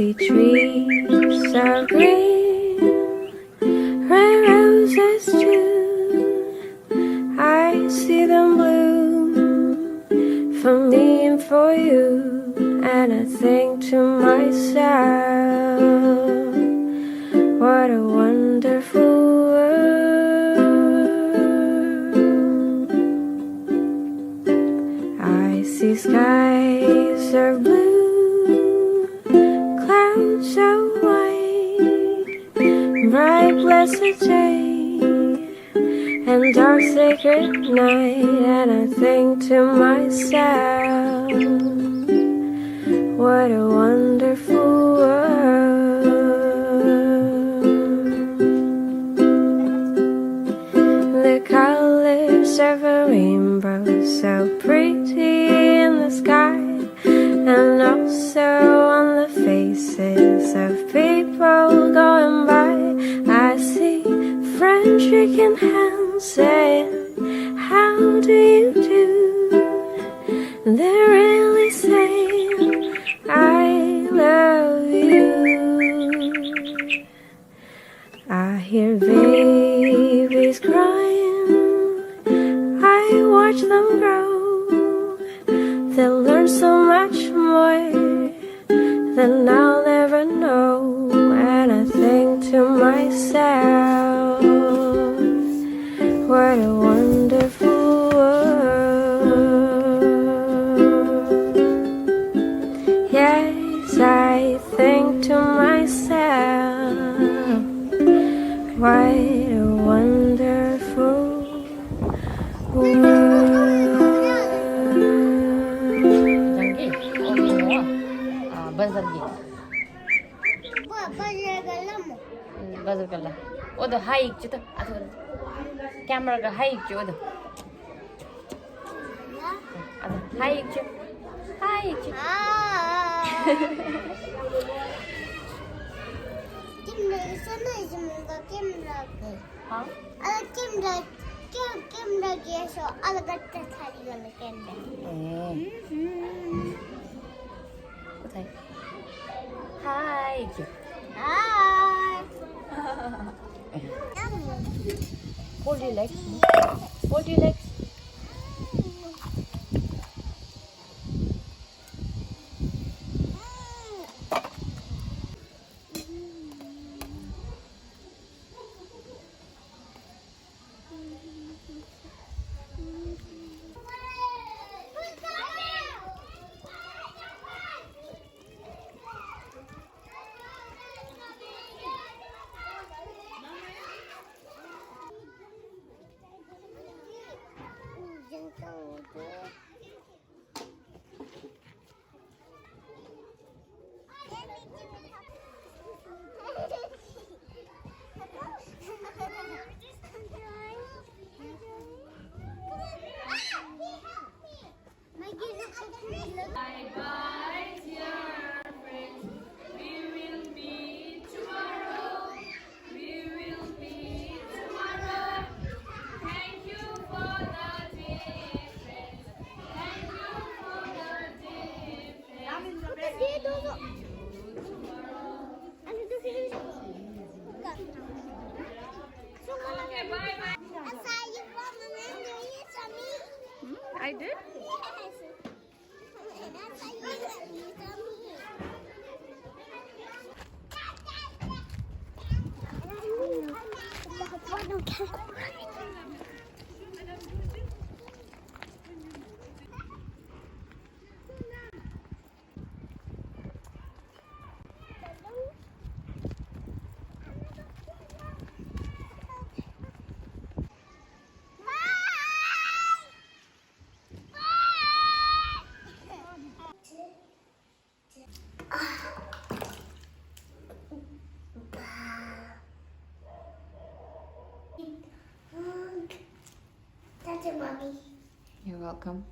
see trees are green, red roses too. I see them bloom for me and for you, and I think to myself, what a wonderful world. I see skies are blue, clouds are white, bright blessed day, and dark sacred night, and I think to myself, what a wonderful world. The colors of a rainbow, so pretty in the sky, and also on the faces of people going by. I see friends shaking hands, saying, how do you do? They're really saying, I love you. I hear babies crying, I watch them grow. They'll learn so much more than I'll never know, and I think to myself, what a wonderful world. Yes, I think to myself, what a wonderful world. Buzzer गल्ला ओ the high छु त अथवा camera ग high छु ओ the high छु Kimle sanayımda kimle ha ala kimle geçiyor ala gatta tarihini kendi Hi. Hi. Hold your legs. Hold your legs. I did? That's it, Mommy. You're welcome.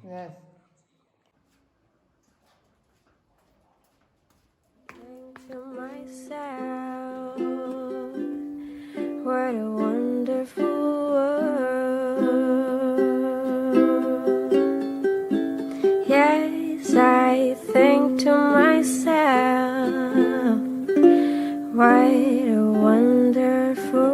Yes. Think to myself, what a wonderful world. Yes, I think to myself, what a wonderful